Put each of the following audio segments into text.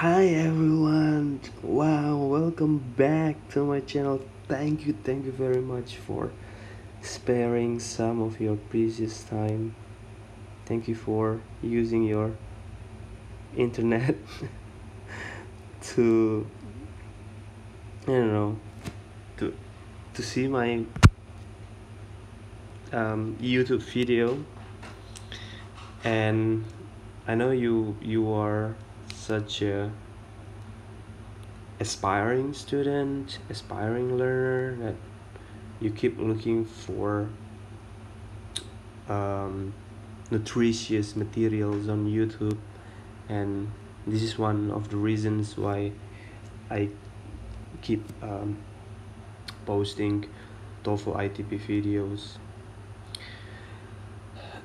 Hi everyone! Wow, welcome back to my channel. Thank you very much for sparing some of your precious time. Thank you for using your internet to, I don't know, to to see my YouTube video. And I know you are such a aspiring student, aspiring learner that you keep looking for um, nutritious materials on YouTube, and this is one of the reasons why I keep posting TOEFL ITP videos.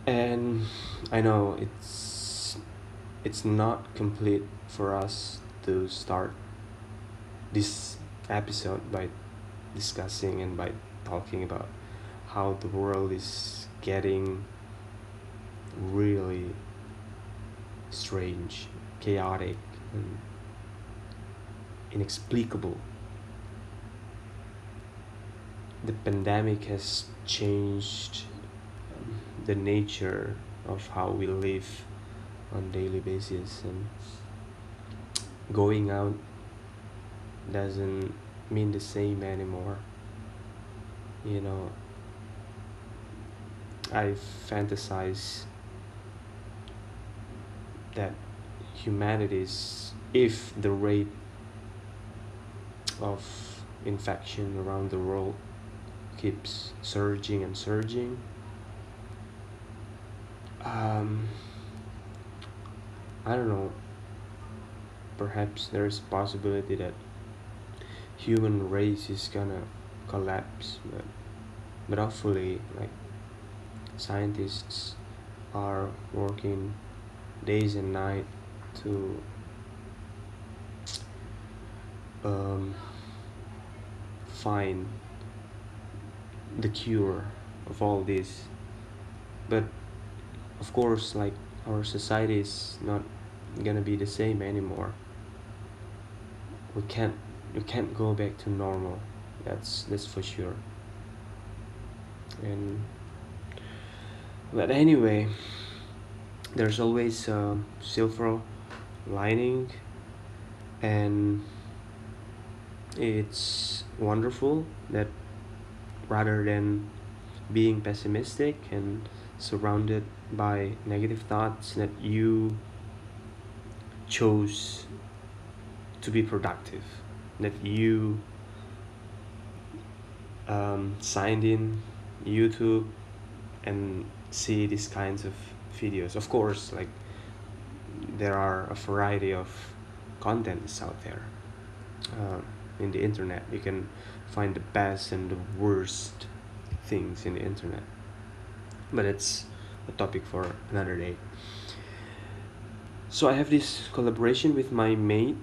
And I know it's not complete for us to start this episode by discussing and by talking about how the world is getting really strange, chaotic, and inexplicable. The pandemic has changed the nature of how we live on daily basis, and going out doesn't mean the same anymore. You know, I fantasize that humanity's, if the rate of infection around the world keeps surging and surging, I don't know, perhaps there's a possibility that human race is gonna collapse, but hopefully, like, scientists are working days and night to find the cure of all this. But of course, like, our society is not gonna be the same anymore. we can't we can't go back to normal, that's for sure. And but anyway, there's always a silver lining, and it's wonderful that rather than being pessimistic and surrounded by negative thoughts, that you chose to be productive, that you signed in YouTube and see these kinds of videos. Of course, like, there are a variety of contents out there in the internet. You can find the best and the worst things in the internet, but it's a topic for another day. So I have this collaboration with my mate,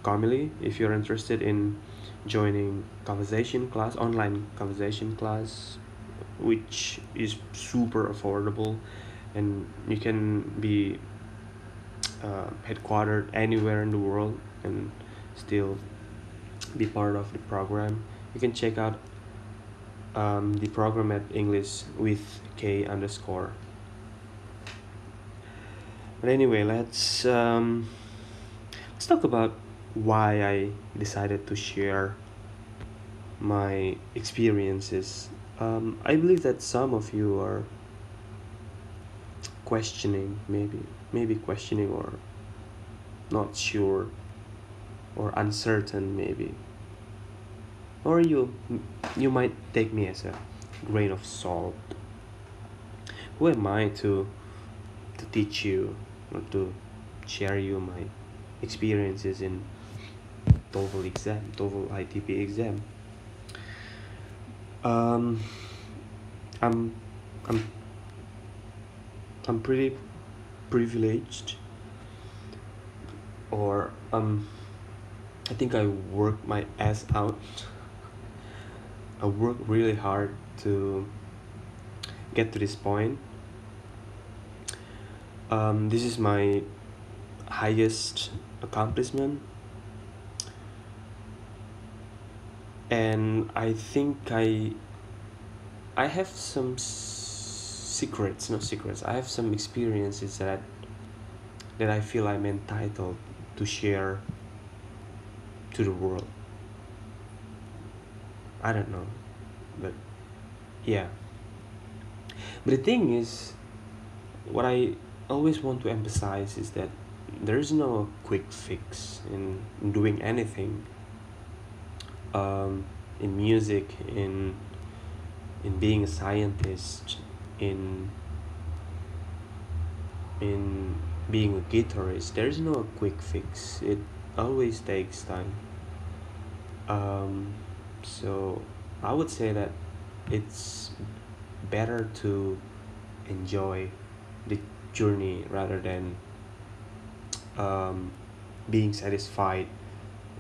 Carmely. If you're interested in joining online conversation class, which is super affordable, and you can be headquartered anywhere in the world and still be part of the program, you can check out the program at English with K underscore. But anyway, let's talk about why I decided to share my experiences. I believe that some of you are questioning, maybe questioning, or not sure, or uncertain, maybe, or you might take me as a grain of salt. Who am I to teach you or to share you my experiences in TOEFL ITP exam? Um, I'm I'm I'm pretty privileged, or I think I work my ass out. I work really hard to get to this point. This is my highest accomplishment. And I think I have some secrets, not secrets. I have some experiences that I feel I'm entitled to share to the world. I don't know, but yeah. But the thing is, what I always want to emphasize is that there is no quick fix in doing anything. In music, in being a scientist, in in being a guitarist, there is no quick fix. It always takes time. So I would say that it's better to enjoy the journey rather than being satisfied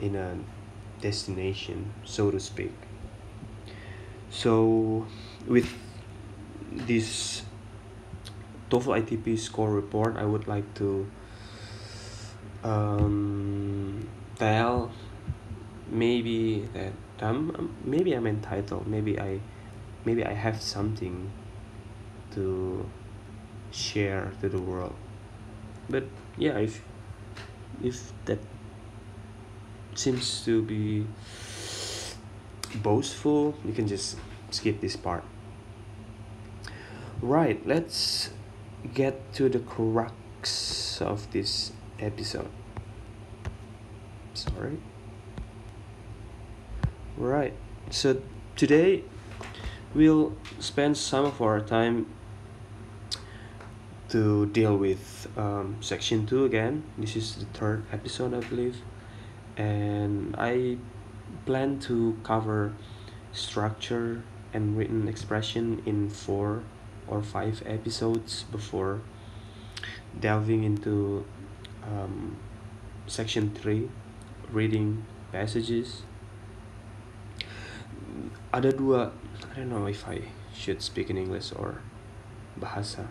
in a destination, so to speak. So with this TOEFL ITP score report, I would like to tell maybe that maybe I'm entitled, maybe I have something to share to the world. But yeah, if that seems to be boastful, you can just skip this part. Right, let's get to the crux of this episode. Sorry. Right, so today we'll spend some of our time to deal with section 2 again. This is the third episode, I believe, and I plan to cover structure and written expression in 4 or 5 episodes before delving into section 3, reading passages. Ada dua, I don't know if I should speak in English or bahasa,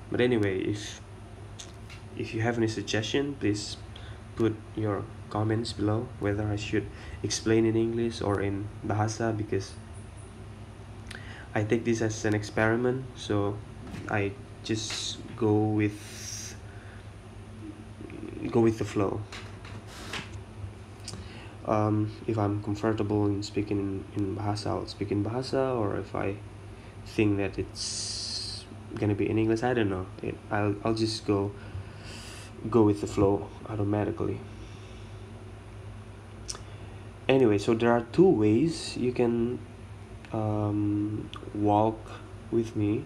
but anyway, if you have any suggestion, please put your comments below whether I should explain in English or in bahasa, because I take this as an experiment, so I just go with the flow. If I'm comfortable in speaking in bahasa, I'll speak in bahasa, or if I think that it's gonna be in English, I don't know. I'll just go with the flow automatically. Anyway, so there are 2 ways you can walk with me.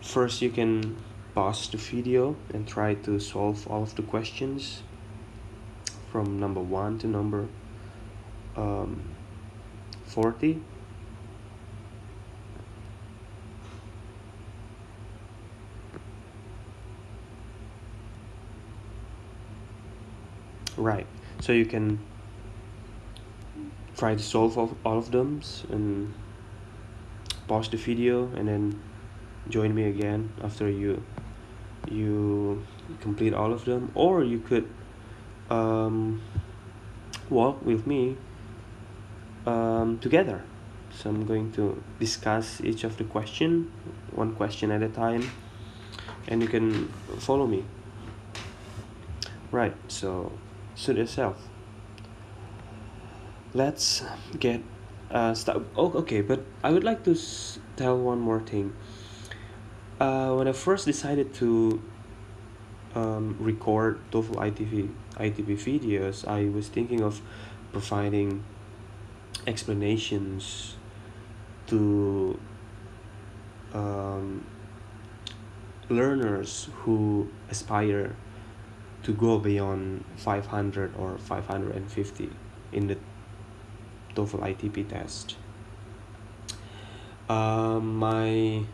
First, you can pause the video and try to solve all of the questions from number 1 to number 40. Right, so you can try to solve all of them and pause the video and then join me again after you complete all of them, or you could walk with me together. So I'm going to discuss each of the question, one question at a time, and you can follow me. Right, so suit yourself. Let's get started. Oh, okay, but I would like to tell one more thing. When I first decided to record TOEFL ITP videos, I was thinking of providing explanations to learners who aspire to go beyond 500 or 550 in the TOEFL ITP test. My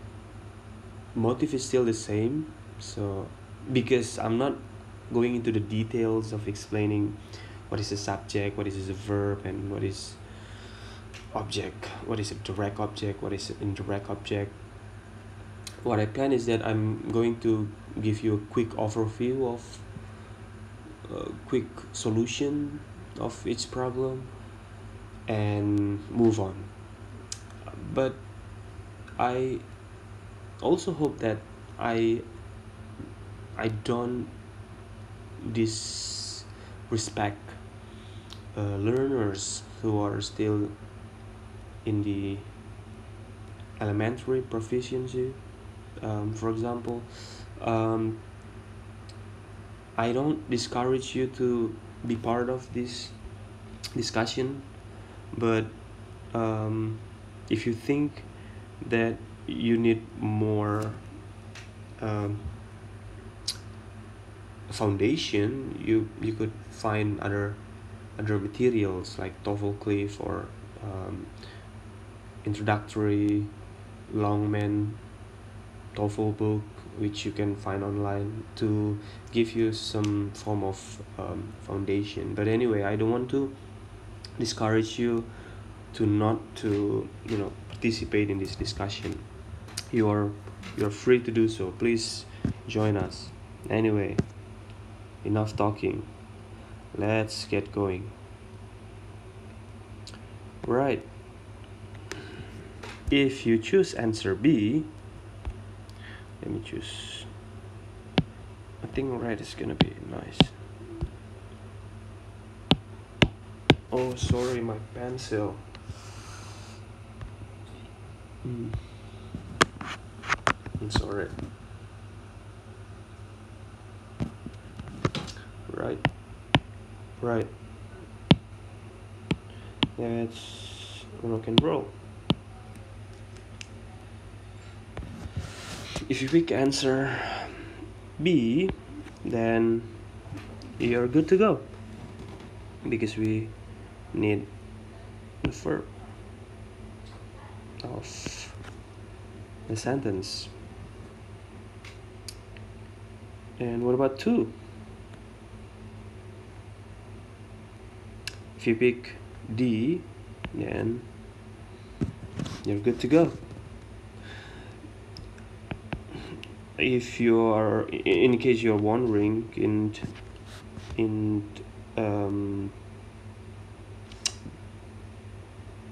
motive is still the same, so because I'm not going into the details of explaining what is a subject, what is a verb, and what is object, what is a direct object, what is an indirect object. What I plan is that I'm going to give you a quick overview of quick solution of each problem and move on. But I also hope that I don't disrespect learners who are still in the elementary proficiency. For example, I don't discourage you to be part of this discussion, but if you think that you need more foundation, you could find other materials like TOEFL Cliff or introductory Longman TOEFL book, which you can find online to give you some form of foundation. But anyway, I don't want to discourage you to not to participate in this discussion. You're free to do so. Please join us. Anyway, enough talking. Let's get going. Right. If you choose answer B, let me choose. I think red is gonna be nice. Oh, sorry, my pencil. I'm sorry. Right. Let's rock and roll. If you pick answer B, then you're good to go, because we need the verb of the sentence. And what about 2? If you pick D, then you're good to go. If you are, in case you're wondering, in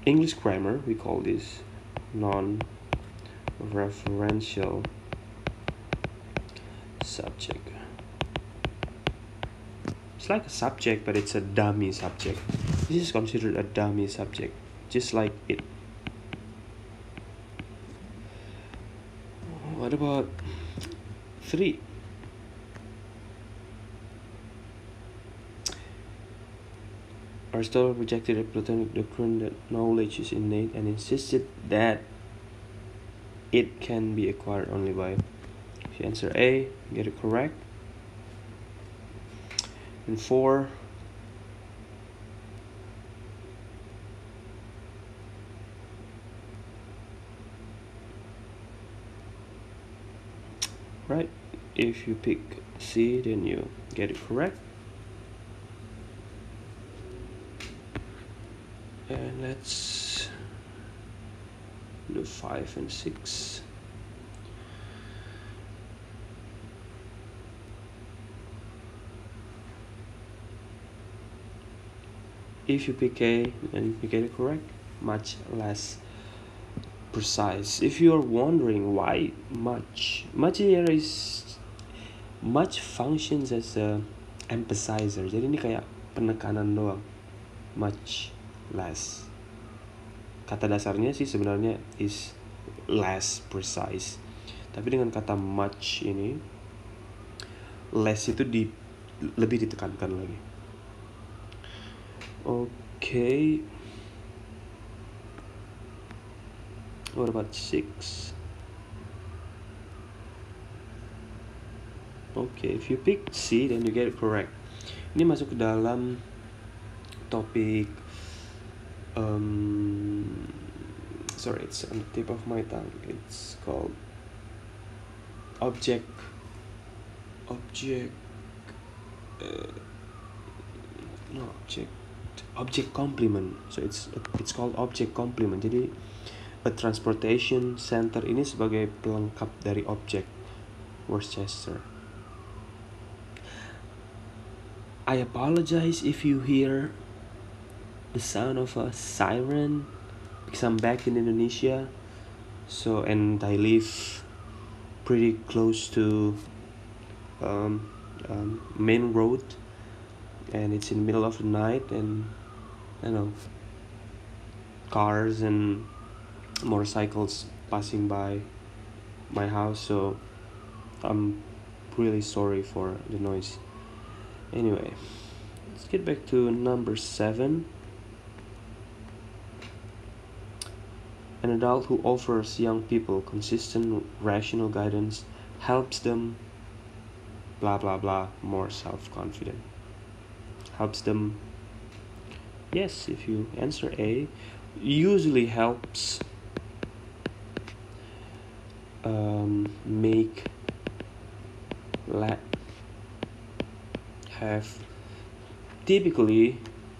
English grammar, we call this non-referential subject. It's like a subject, but it's a dummy subject. This is considered a dummy subject, just like it. What about 3? Aristotle rejected a Platonic doctrine that knowledge is innate and insisted that it can be acquired only by. If you answer A, get it correct. And 4, right? If you pick C, then you get it correct. And let's do 5 and 6. If you pick A, then you get it correct. Much less precise. If you are wondering why much here is much functions as a emphasizer. Jadi ini kayak penekanan doang. Much less. Kata dasarnya sih sebenarnya is less precise. Tapi dengan kata much ini, less itu lebih ditekankan lagi. Okay. What about 6? Okay, if you pick C, then you get it correct. Ini masuk ke dalam topik sorry, it's on the tip of my tongue. It's called object complement. So it's called object complement. Jadi a transportation center ini sebagai pelengkap dari objek. Worcester. I apologize if you hear the sound of a siren because I'm back in Indonesia. So, and I live pretty close to main road, and it's in the middle of the night, and you know, cars and motorcycles passing by my house. So I'm really sorry for the noise. Anyway, let's get back to number 7. An adult who offers young people consistent, rational guidance helps them blah blah blah more self-confident. Helps them, yes, if you answer A, usually helps make have typically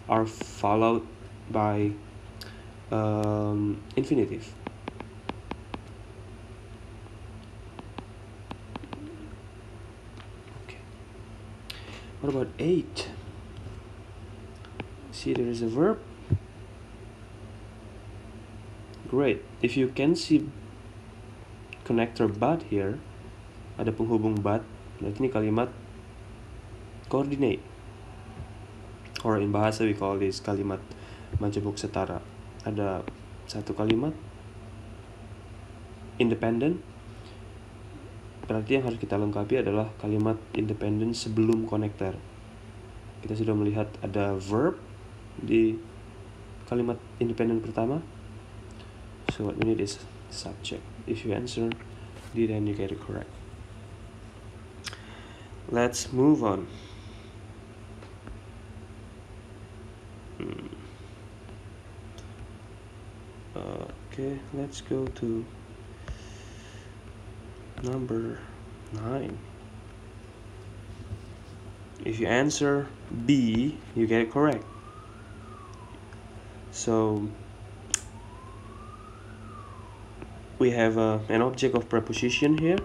are followed by infinitive. Okay. What about 8? See, there is a verb. Great. If you can see connector but here, ada penghubung but, berarti ini kalimat coordinate. Or in bahasa we call this kalimat majemuk setara. Ada satu kalimat independent, berarti yang harus kita lengkapi adalah kalimat independent sebelum konektor. Kita sudah melihat ada verb di kalimat independent pertama. So what we need is subject. If you answer D, then you get it correct. Let's move on. Okay, let's go to number 9. If you answer B, you get it correct. So we have an object of preposition here.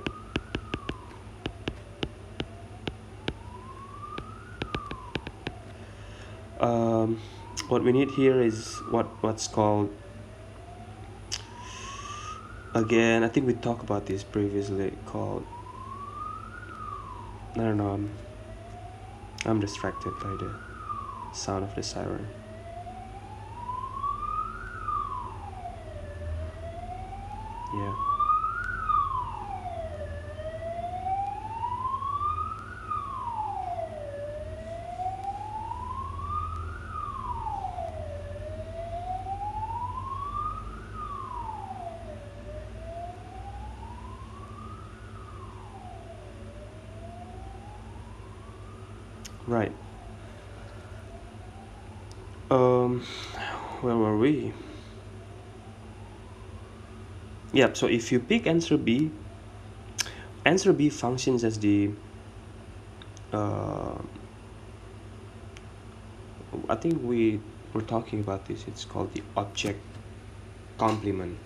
What we need here is what's called, again, I think we talked about this previously, called, I don't know, I'm distracted by the sound of the siren. Yeah. Right. Where were we? Yeah, so if you pick answer B functions as the I think we were talking about this. It's called the object complement.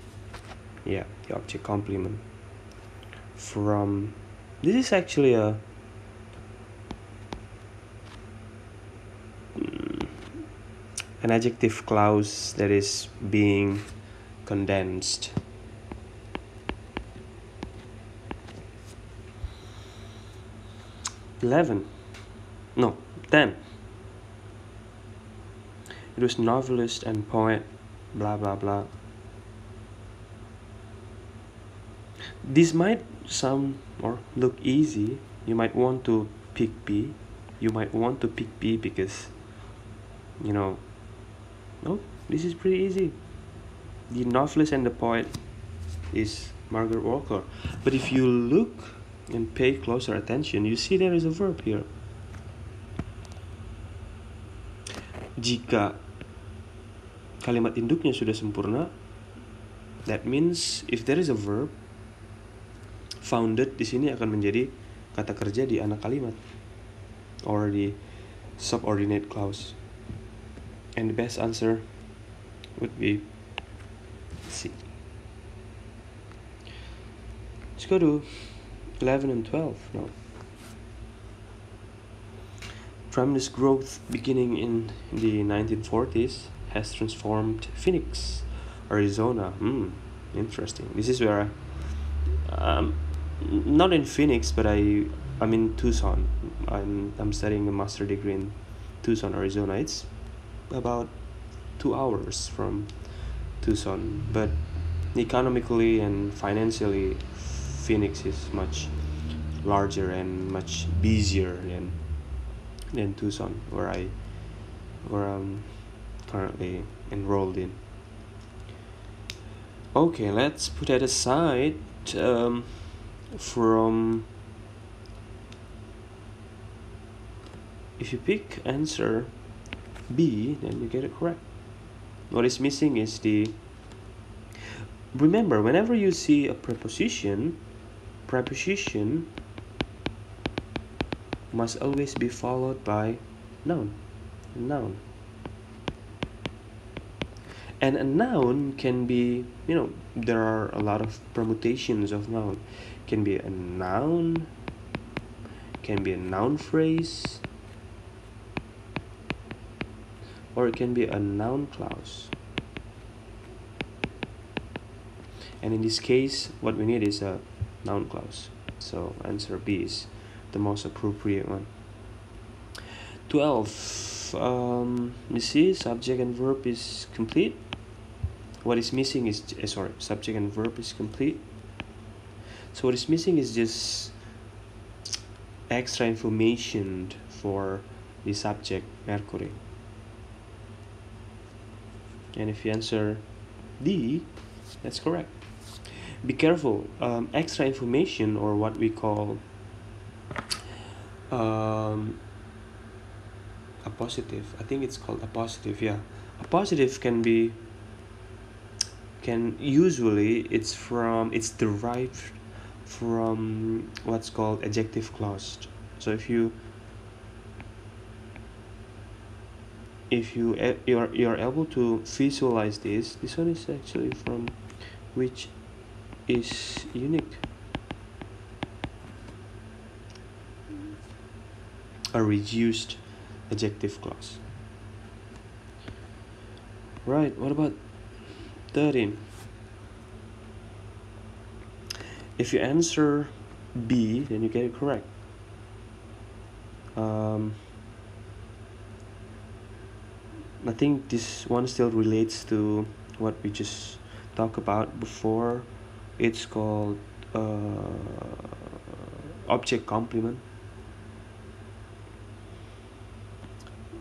Yeah, the object complement. From this is actually an adjective clause that is being condensed. Ten. It was novelist and poet, blah blah blah. This might sound or look easy. You might want to pick B. You might want to pick B because, you know, no, this is pretty easy. The novelist and the poet is Margaret Walker. But if you look and pay closer attention, you see there is a verb here. Jika kalimat induknya sudah sempurna, that means if there is a verb, founded di sini akan menjadi kata kerja di anak kalimat or the subordinate clause. And the best answer would be C. Let's go to 11 and 12 now. tremendous growth beginning in the 1940s has transformed Phoenix, Arizona. Interesting. This is where not in Phoenix, but I'm in Tucson. I'm studying a master degree in Tucson, Arizona. It's about 2 hours from Tucson, but economically and financially, Phoenix is much larger and much busier than Tucson, where I'm currently enrolled in. Okay, let's put that aside. From if you pick answer B, then you get it correct. What is missing is remember, whenever you see a preposition must always be followed by noun. And a noun can be, there are a lot of permutations of noun. Can be a noun, can be a noun phrase, or it can be a noun clause. And in this case, what we need is a noun clause. So answer B is the most appropriate one. 12. You see, subject and verb is complete. What is missing is subject and verb is complete. So what is missing is just extra information for the subject Mercury. And if you answer D, that's correct. Be careful. Extra information, or what we call appositive. I think it's called appositive. Yeah, appositive it's derived from what's called adjective clause. So if you're able to visualize this one is actually from which is unique, a reduced adjective clause. Right, what about 13? If you answer B, then you get it correct. I think this one still relates to what we just talked about before. It's called object complement.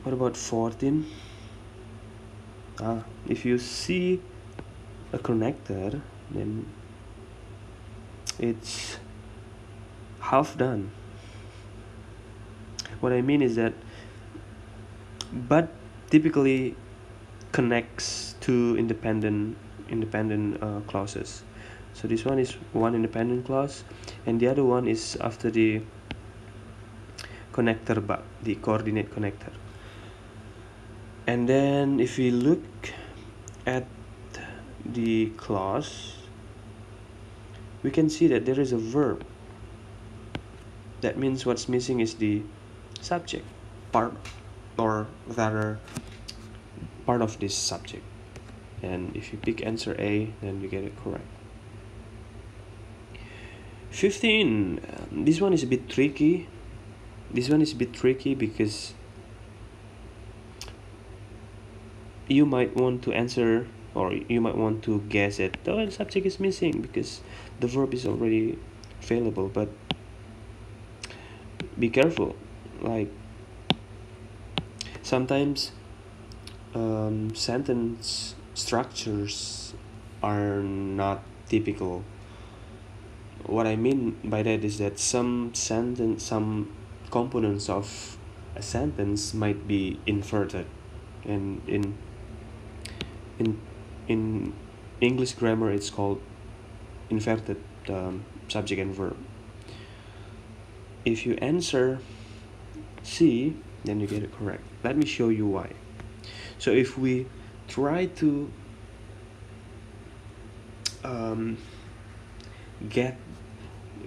What about 14? If you see a connector, then it's half done. What I mean is that but typically connects two independent clauses. So this one is one independent clause, and the other one is after the connector but the coordinate connector. And then if we look at the clause, we can see that there is a verb. That means what's missing is the subject part, or rather part of this subject. And if you pick answer A, then you get it correct. 15. This one is a bit tricky. Because you might want to answer, or you might want to guess it. The subject is missing because the verb is already available. But be careful. Like sometimes sentence structures are not typical. What I mean by that is that some components of a sentence might be inverted, and in English grammar it's called inverted subject and verb. If you answer C, then you get it correct. Let me show you why. So if we try to get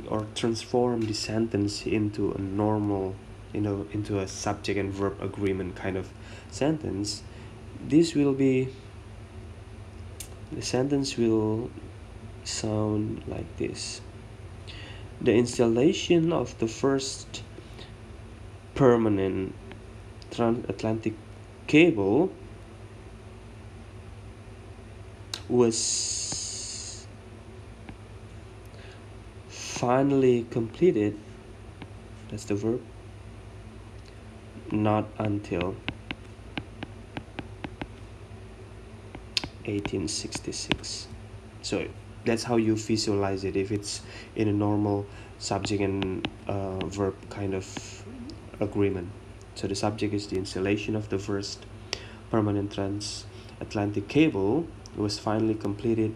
or transform the sentence into a normal into a subject and verb agreement kind of sentence, this will be, the sentence will sound like this. The installation of the first permanent transatlantic cable was finally completed, that's the verb, not until 1866. So that's how you visualize it if it's in a normal subject and verb kind of agreement. So the subject is the installation of the first permanent transatlantic cable was finally completed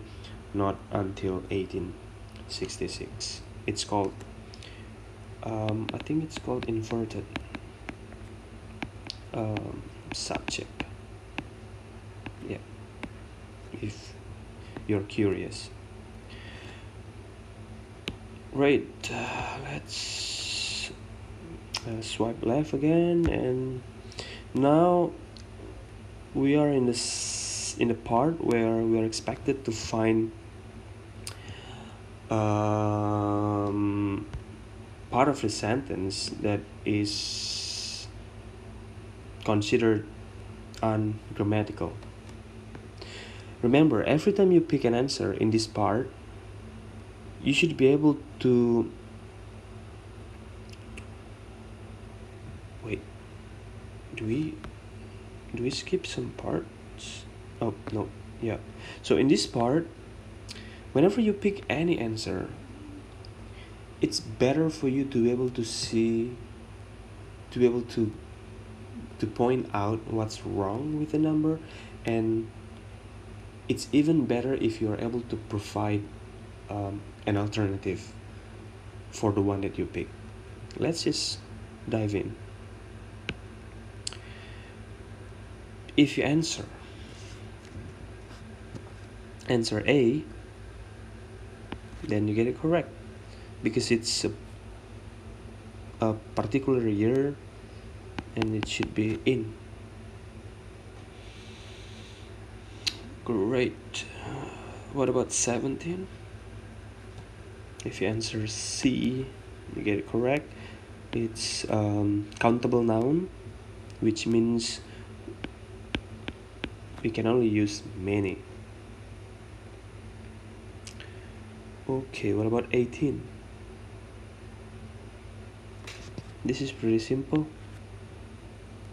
not until 1866. It's called I think it's called inverted subject. Yeah, if you're curious. Right, let's swipe left again, and now we are in the part where we are expected to find part of the sentence that is considered ungrammatical. Remember, every time you pick an answer in this part, you should be able to wait. Do we skip some parts? Oh no, yeah. So in this part, whenever you pick any answer, it's better for you to be able to see, to be able to point out what's wrong with the number, and it's even better if you're able to provide an alternative for the one that you pick. Let's just dive in. If you answer A, then you get it correct, because it's a particular year and it should be in. Great. What about 17? If you answer C, you get it correct. It's countable noun, which means we can only use many. Okay, what about 18? This is pretty simple.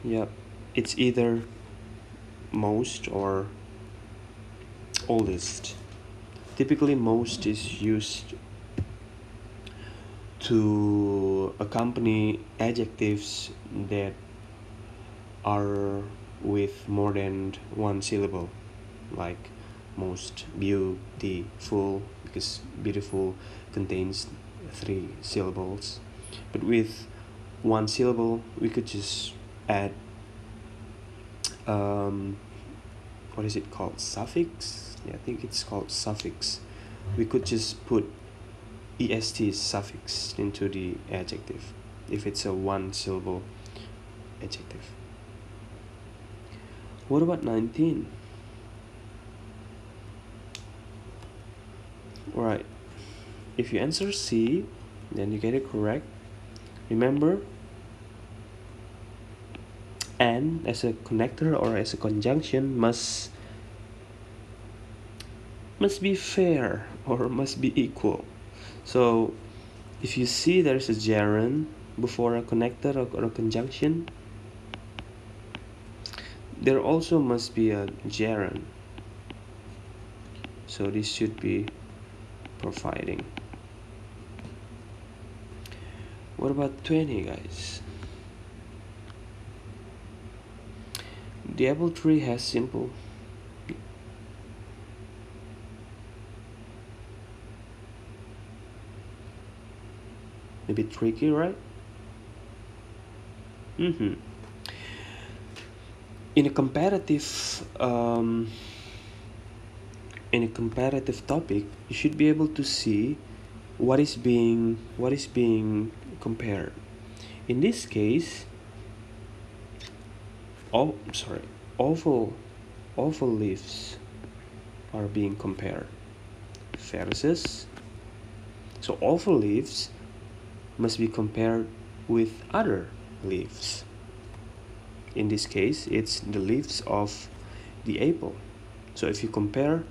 Yep, it's either most or oldest. Typically, most is used to accompany adjectives that are with more than one syllable, like most beautiful, because beautiful contains 3 syllables. But with one syllable, we could just add what is it called, suffix? Yeah, I think it's called suffix. We could just put est suffix into the adjective if it's a one syllable adjective. What about 19? Alright, if you answer C, then you get it correct. Remember, and as a connector or as a conjunction must be fair or must be equal. So if you see there's a gerund before a connector or a conjunction, there also must be a gerund. So this should be providing. What about 20, guys? The apple tree has simple. A bit tricky, right? In a comparative topic, you should be able to see what is being compared. In this case, oval leaves are being compared versus, so oval leaves must be compared with other leaves. In this case, it's the leaves of the apple. So if you compare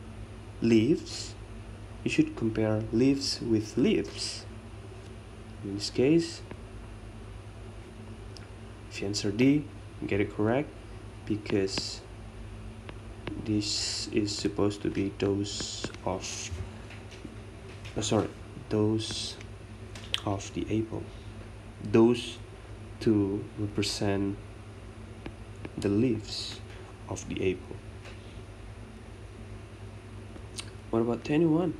leaves, you should compare leaves with leaves. In this case, if you answer D, you get it correct, because this is supposed to be those of the apple. Those to represent the leaves of the apple. What about 21?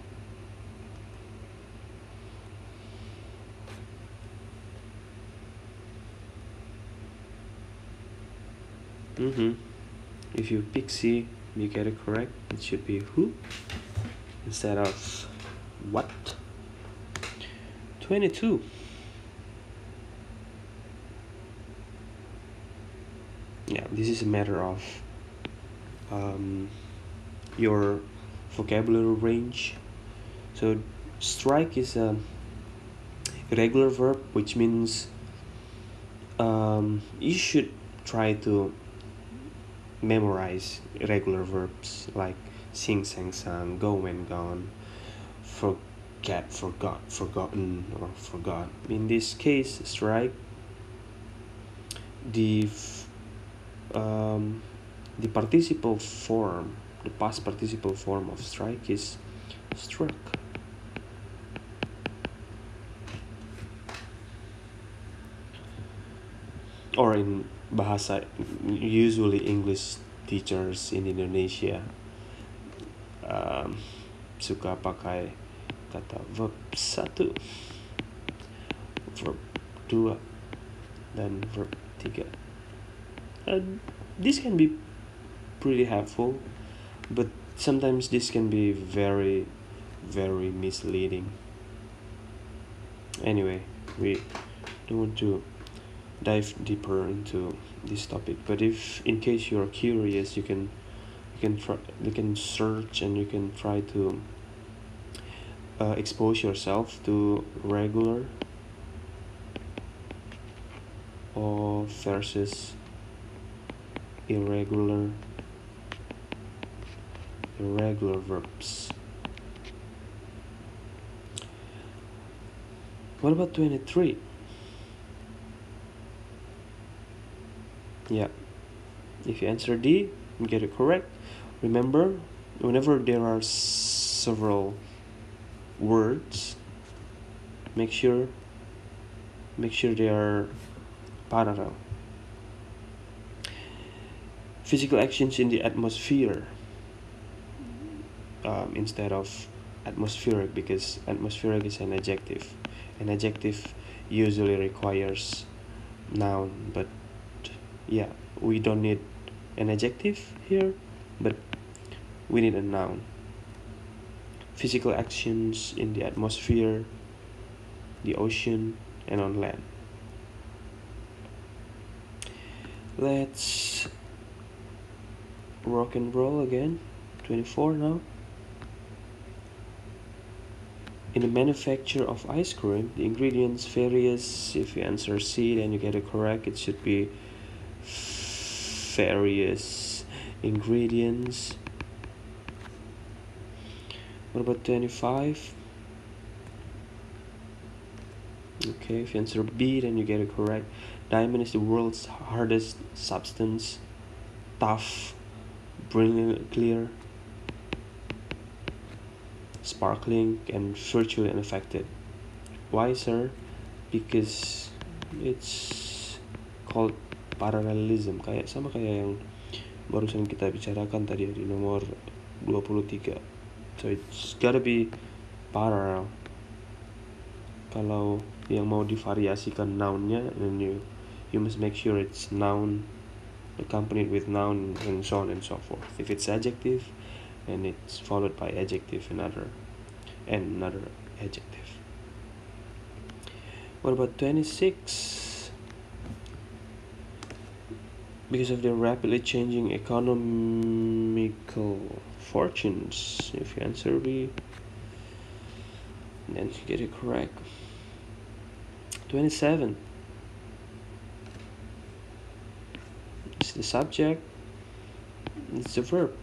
If you pick C, you get it correct. It should be who instead of what. 22. Yeah, this is a matter of your vocabulary range. So strike is a irregular verb, which means you should try to memorize irregular verbs like sing, sang, sang, go, went, gone, forget, forgot, forgotten, or forgot. In this case, strike, the participle form, the past participle form of strike is struck. Or in bahasa, usually English teachers in Indonesia suka pakai kata verb 1, verb 2, dan verb 3. This can be pretty helpful, but sometimes this can be very, very misleading. Anyway, we don't want to dive deeper into this topic, but if in case you're curious, you can search and you can try to expose yourself to regular or versus irregular verbs. What about 23? Yeah, if you answer D, you get it correct. Remember, whenever there are several words, make sure they are parallel. Physical actions in the atmosphere instead of atmospheric, because atmospheric is an adjective. An adjective usually requires noun, but yeah, we don't need an adjective here, but we need a noun. Physical actions in the atmosphere, the ocean, and on land. Let's rock and roll again. 24 now. In the manufacture of ice cream, the ingredients various. If you answer C, then you get it correct. It should be various ingredients. What about 25? Okay, if you answer B, then you get it correct. Diamond is the world's hardest substance. Tough, brilliant, clear, sparkling, and virtually unaffected. Why, sir? Because it's called parallelism, sama kayak yang barusan kita bicarakan tadi di nomor 23. So it's gotta be parallel. Kalau yang mau divariasikan nounnya, then you must make sure it's noun accompanied with noun and so on and so forth. If it's adjective, and it's followed by adjective and another adjective. What about 26? because of the rapidly changing economical fortunes. If you answer B, then you get it correct. 27 is the subject, it's the verb,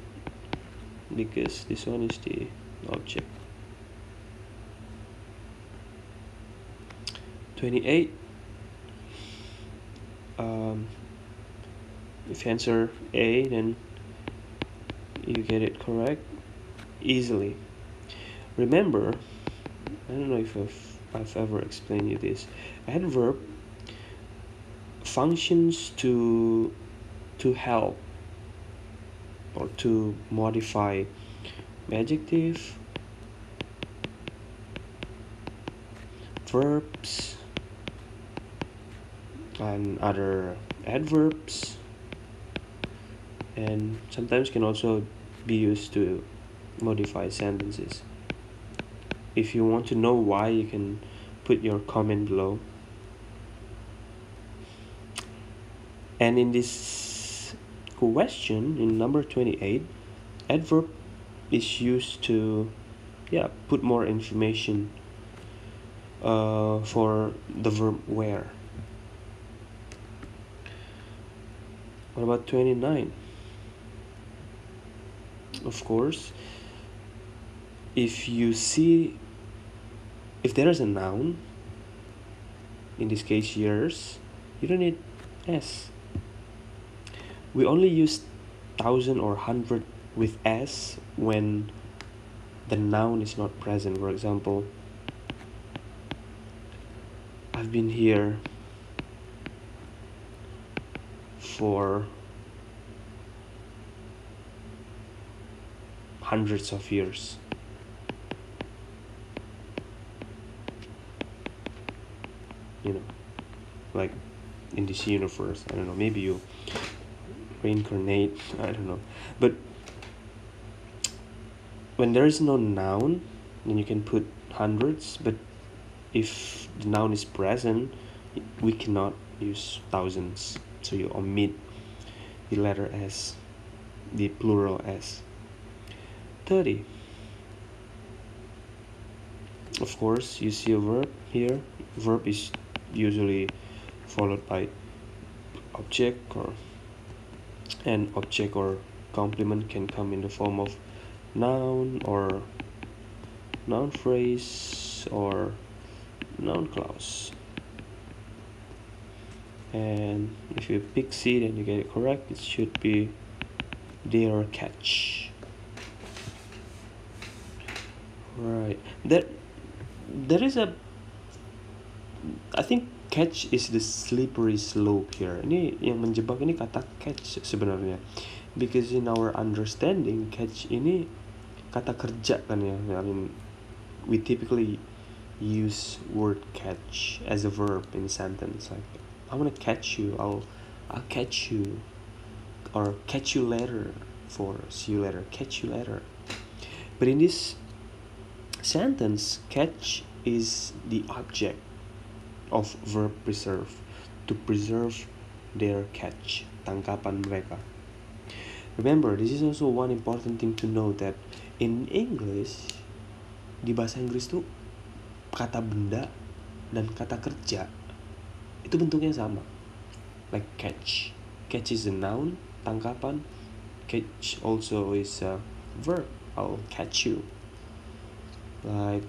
because this one is the object. 28, if you answer A, then you get it correct easily. Remember, I don't know if I've ever explained you this. Adverb functions to help or to modify adjective, verbs, and other adverbs, and sometimes can also be used to modify sentences. If you want to know why, you can put your comment below. And in this question, in number 28, adverb is used to put more information for the verb where. What about 29? Of course, if there is a noun, in this case years, you don't need s. We only use 1,000 or 100 with s when the noun is not present. For example, I've been here for hundreds of years. Like in this universe, I don't know, maybe you reincarnate, I don't know. But when there is no noun, then you can put hundreds, but if the noun is present, we cannot use thousands, so you omit the letter s, the plural s. 30, of course, you see a verb here. Verb is usually followed by object, and object or complement can come in the form of noun or noun phrase or noun clause. And if you pick C, then you get it correct. It should be their catch. Right. There is I think catch is the slippery slope here. Ini yang menjebak ini kata catch sebenarnya. Because in our understanding, catch ini kata kerja kan ya. I mean, we typically use word catch as a verb in a sentence. Like, I want to catch you. I'll catch you. Or catch you later. For see you later. Catch you later. But in this sentence, catch is the object of verb preserve, to preserve their catch, tangkapan mereka. Remember, this is also one important thing to know, that in English, di bahasa Inggris tuh kata benda dan kata kerja itu bentuknya sama. Like catch is a noun, tangkapan. Catch also is a verb. I'll catch you. Like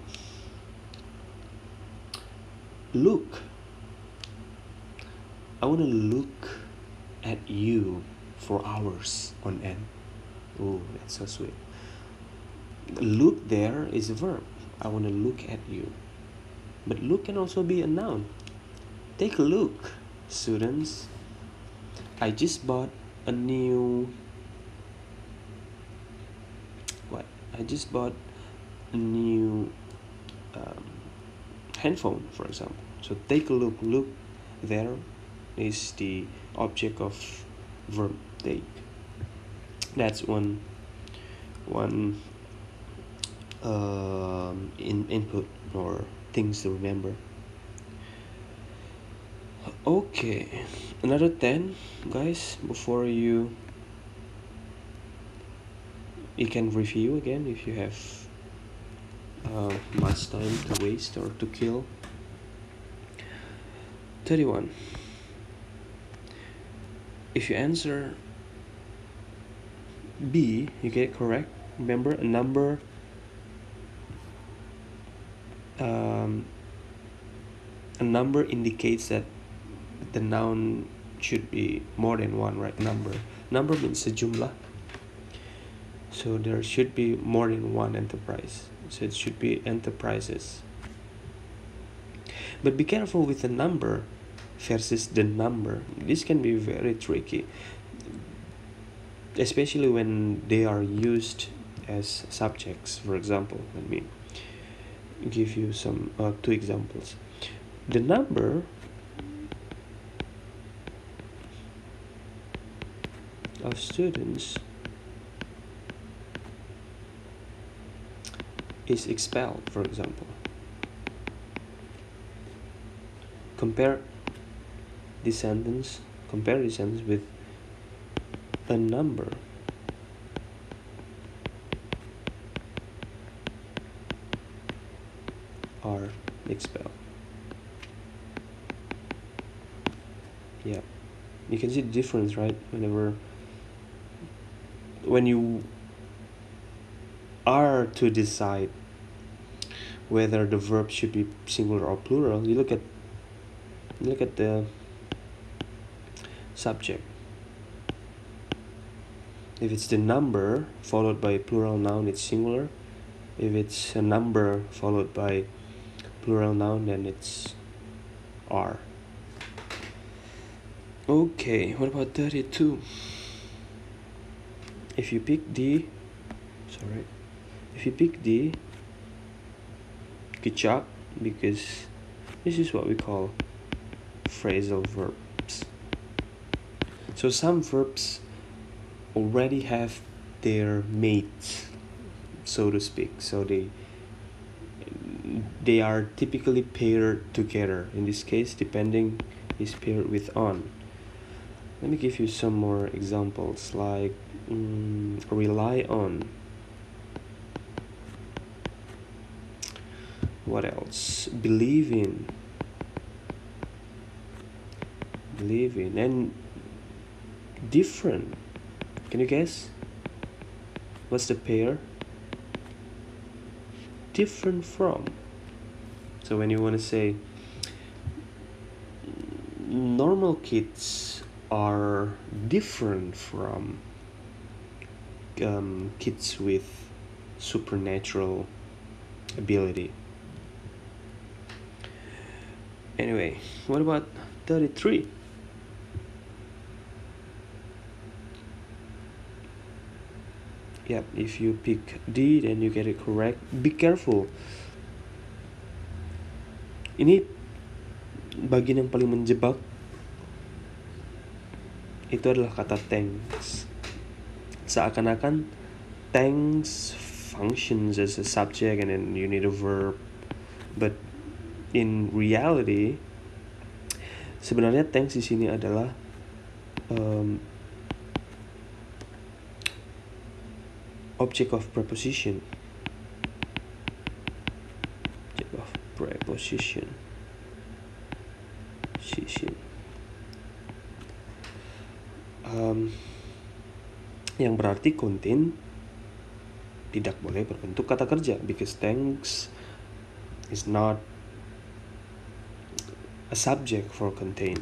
look, I want to look at you for hours on end. Oh, that's so sweet. Look there is a verb. I want to look at you. But look can also be a noun. Take a look, students. I just bought a new handphone, for example. So take a look. Look there is the object of verb take. That's one input or things to remember. Okay, Another 10, guys, before you can review again if you have much time to waste or to kill. 31. If you answer B, you get it correct. Remember, a number indicates that the noun should be more than one, right? Number means sejumlah, so there should be more than one enterprise, so it should be enterprises. But be careful with the number versus the number. This can be very tricky, especially when they are used as subjects. For example, let me give you some 2 examples. The number of students is expelled, for example. Compare this sentence with a number are expelled. Yeah, you can see the difference, right? When you are to decide whether the verb should be singular or plural, you look at the subject. If it's the number followed by a plural noun, it's singular. If it's a number followed by plural noun, then it's are. Okay, what about 32? If you pick D, good job, because this is what we call phrasal verbs. So some verbs already have their mates, so to speak. So they are typically paired together. In this case, depending is paired with on. Let me give you some more examples, like rely on. What else? Believe in, and different. Can you guess? What's the pair? Different from. So when you want to say normal kids are different from kids with supernatural ability. Anyway, what about 33? Yep, if you pick D, then you get it correct. Be careful. Ini bagian yang paling menjebak. Itu adalah kata thanks. Seakan-akan thanks functions as a subject and then you need a verb. But in reality, sebenarnya thanks di sini adalah object of preposition. Yang berarti contain tidak boleh berbentuk kata kerja, because thanks is not a subject for contain.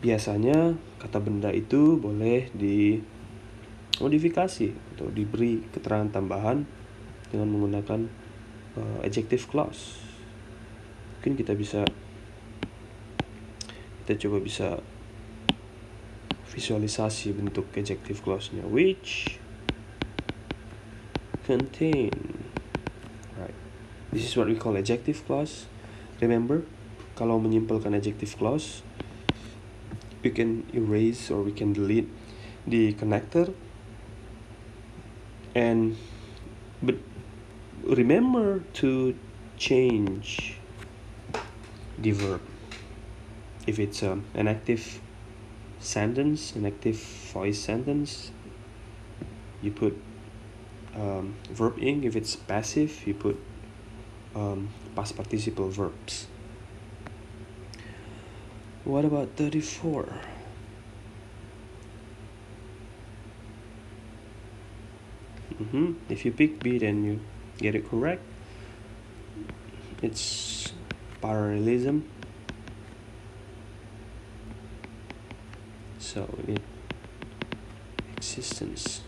Biasanya kata benda itu boleh dimodifikasi atau diberi keterangan tambahan dengan menggunakan adjective clause. Mungkin kita coba bisa visualisasi bentuk adjective clause-nya, which contain. Right. This is what we call adjective clause. Remember, kalau menyimpulkan adjective clause, we can erase or we can delete the connector, but remember to change the verb. If it's an active sentence, an active voice sentence, you put verb ing. If it's passive, you put past participle verbs. What about 34? If you pick B, then you get it correct. It's parallelism. So we need existence.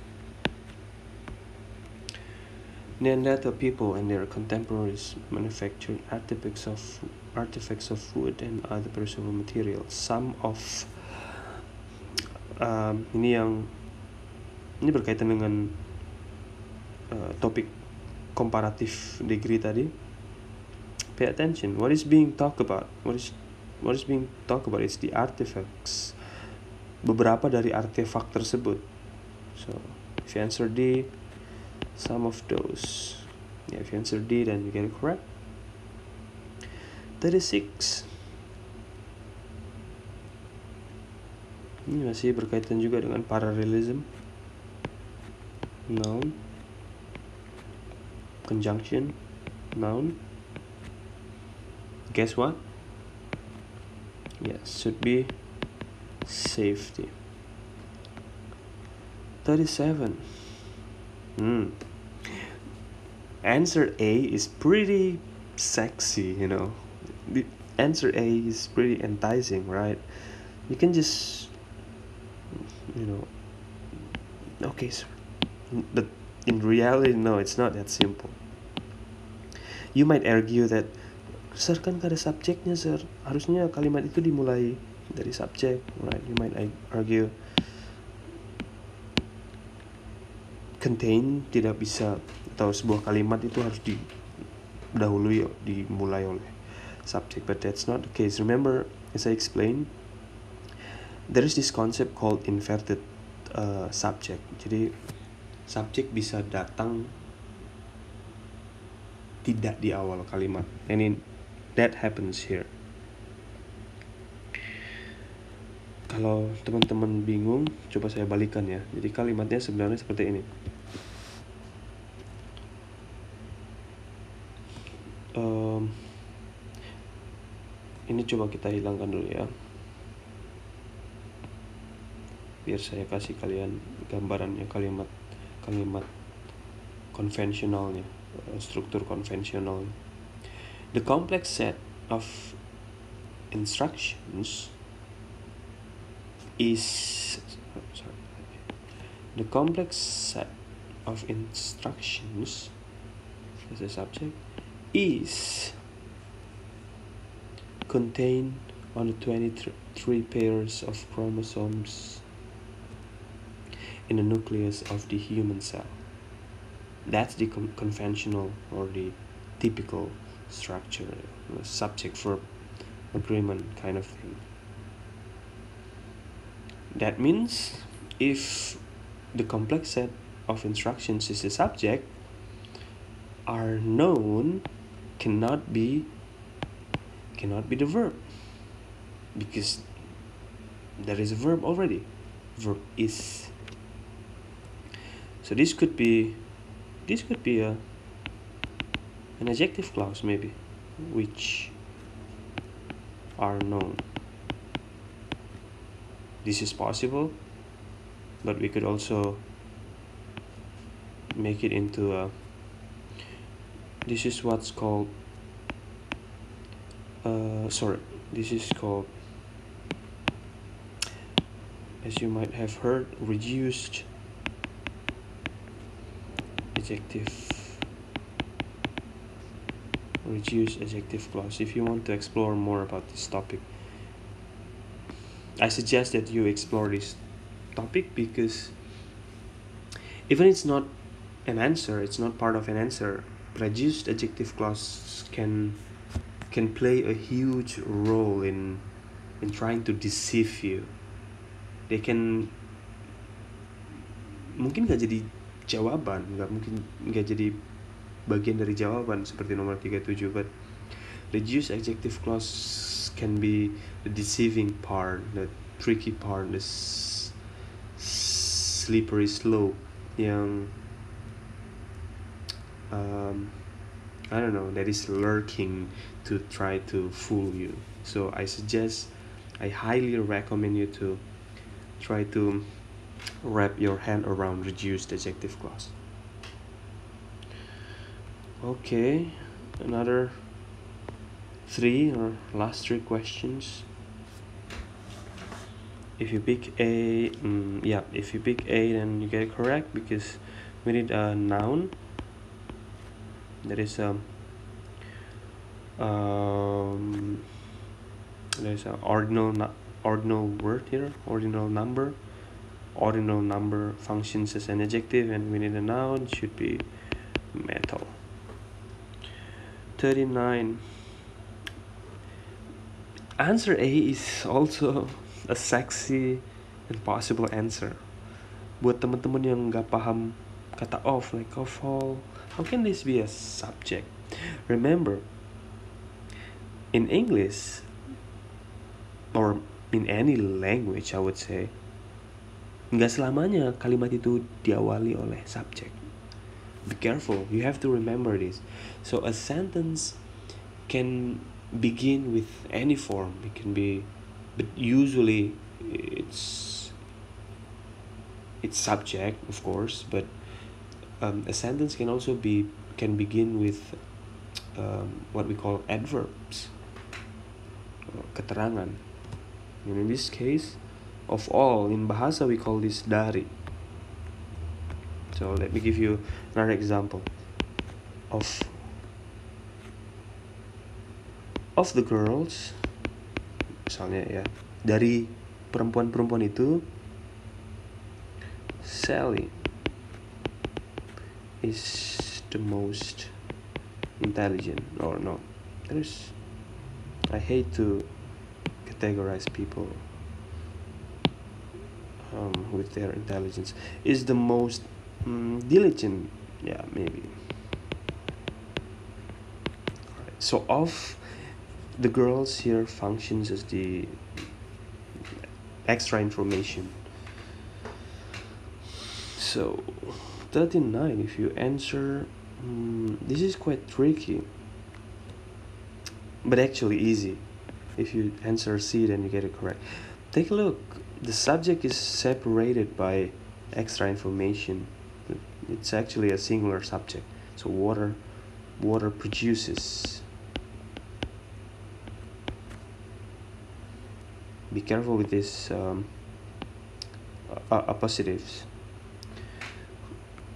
Neanderthal people and their contemporaries manufactured artifacts of wood and other perishable materials. Some of ini berkaitan dengan topik comparative degree tadi. Pay attention. What is being talked about? What is being talked about is the artifacts. Beberapa dari artefak tersebut. So if you answer D, some of those. Yeah, if you answer D, then you get it correct. 36. Ini masih berkaitan juga dengan parallelism. Noun. Conjunction. Noun. Guess what? Yes, should be safety. 37. Answer A is pretty sexy, you know. The answer A is pretty enticing, right? You can just, you know, okay, sir. But in reality, no, it's not that simple. You might argue that, sir, kan gak ada subjeknya, sir. Harusnya kalimat itu dimulai dari subjek, right? You might argue contain tidak bisa, atau sebuah kalimat itu harus dimulai oleh subject, but that's not the case. Remember, as I explained, there is this concept called inverted subject. Jadi subjek bisa datang tidak di awal kalimat, and that happens here. Kalau teman-teman bingung, coba saya balikan ya. Jadi kalimatnya sebenarnya seperti ini. Ini coba kita hilangkan dulu ya, biar saya kasih kalian gambarannya, kalimat konvensionalnya, struktur konvensional. The complex set of instructions is the complex set of instructions as a subject is contained on the 23 pairs of chromosomes in the nucleus of the human cell. That's the conventional or the typical structure, subject-verb agreement kind of thing. That means if the complex set of instructions is a subject, our noun cannot be the verb, because there is a verb already. Verb is. So this could be an adjective clause maybe, which are known. This is possible, but we could also make it into a, this is what's called this is called, as you might have heard, reduced adjective clause. If you want to explore more about this topic, I suggest that you explore this topic, because even it's not an answer, it's not part of an answer, reduced adjective clause can play a huge role in trying to deceive you. They can mungkin gak jadi jawaban, gak jadi bagian dari jawaban seperti nomor 37, but reduced adjective clause can be the deceiving part, the tricky part, the slippery slope yang I don't know, that is lurking to try to fool you. So I highly recommend you to try to wrap your hand around reduced adjective clause. Okay, another last three questions. If you pick A, if you pick A, then you get it correct, because we need a noun. That is there's an ordinal word here, ordinal number. Ordinal number functions as an adjective, and we need a noun. Should be metal. 39. Answer A is also a sexy and possible answer. Buat teman-teman yang nggak paham kata of, like of all, how can this be a subject? Remember, in English, or in any language, I would say, nggak selamanya kalimat itu diawali oleh subject. Be careful, you have to remember this. So a sentence can begin with any form. It can be, but usually it's subject, of course, but a sentence can also begin with what we call adverbs, keterangan. And in this case, of all, in bahasa we call this dari. So let me give you another example of the girls. Misalnya ya, dari perempuan-perempuan itu, Sally is the most intelligent. Or no, I hate to categorize people with their intelligence. Is the most diligent. Yeah, maybe. Alright. So of the girls here functions as the extra information. So 39, if you answer, this is quite tricky, but actually easy. If you answer C, then you get it correct. Take a look. The subject is separated by extra information. It's actually a singular subject. So water produces. Be careful with this appositives.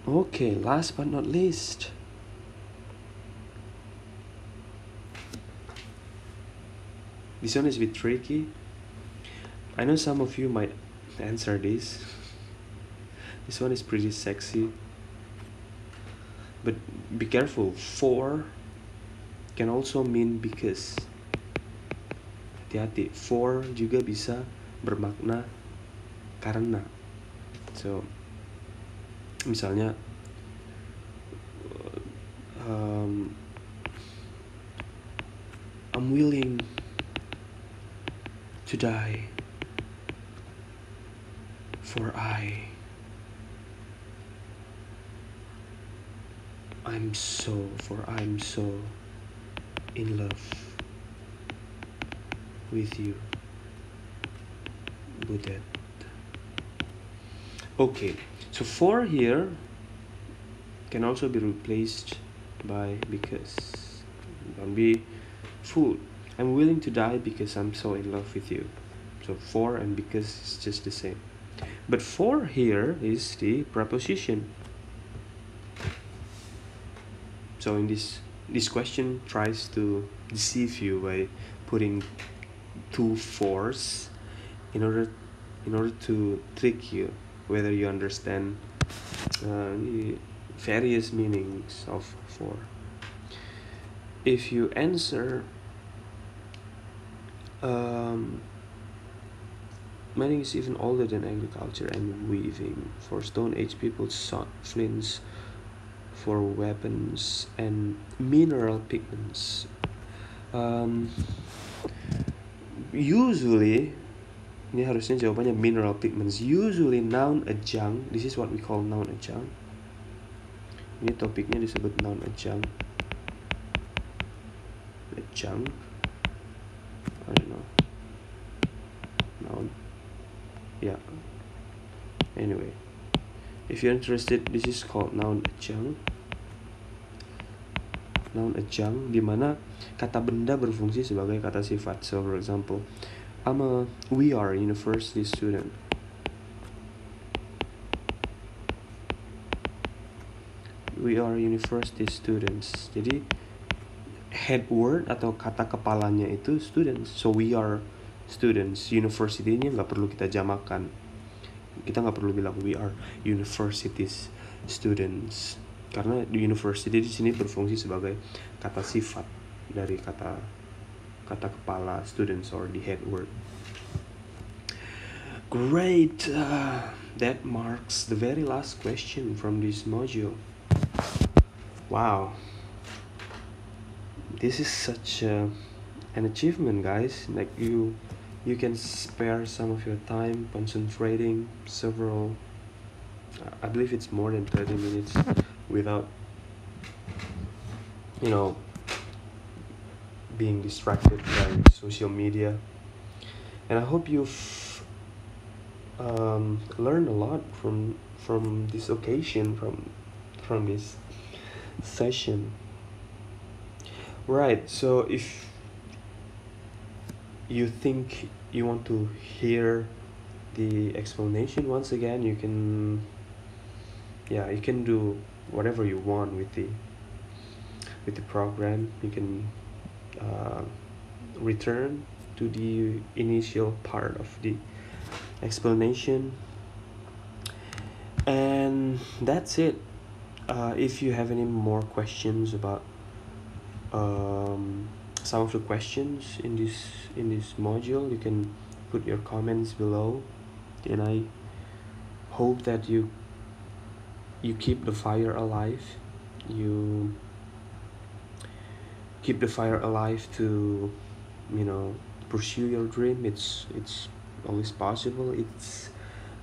Okay, last but not least, this one is a bit tricky. I know some of you might answer this. This one is pretty sexy, but be careful. For can also mean because. Hati-hati, for juga bisa bermakna karena. So misalnya I'm willing to die for I'm so in love with you, Budet. Okay, so for here can also be replaced by because. Don't be fooled. I'm willing to die because I'm so in love with you. So for and because is just the same. But for here is the preposition. So in this question tries to deceive you by putting two fors in order to trick you, whether you understand the various meanings of for. If you answer mining is even older than agriculture and weaving. For Stone Age people sought flints for weapons and mineral pigments. Usually, ini harusnya jawabannya mineral pigments. Usually noun adjunct, this is what we call noun adjunct. Ini topiknya disebut noun adjunct. Adjunct, I don't know. Noun, yeah. Anyway, if you're interested, this is called noun adjunct. Noun adjunct, dimana kata benda berfungsi sebagai kata sifat. So for example, we are a university student. We are university students. Jadi head word atau kata kepalanya itu students. So we are students. University-nya nggak perlu kita jamakan. Kita nggak perlu bilang we are universities students, karena di university di sini berfungsi sebagai kata sifat dari kata kepala students or the head word. Great, that marks the very last question from this module. Wow, this is such an achievement, guys. Like you can spare some of your time concentrating several, I believe it's more than 30 minutes without, being distracted by social media. And I hope you've learned a lot from this occasion, from this session. Right, so if you think you want to hear the explanation once again, you can do whatever you want with the program. You can return to the initial part of the explanation, and that's it. If you have any more questions about some of the questions in this module, you can put your comments below, and I hope that you keep the fire alive. You keep the fire alive to pursue your dream. It's always possible. It's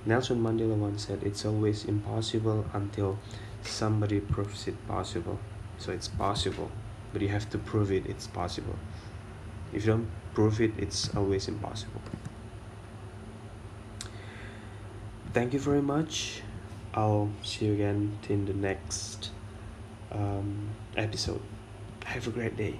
Nelson Mandela once said, it's always impossible until somebody proves it possible. So it's possible, but you have to prove it's possible. If you don't prove it's always impossible. Thank you very much. I'll see you again in the next episode. Have a great day.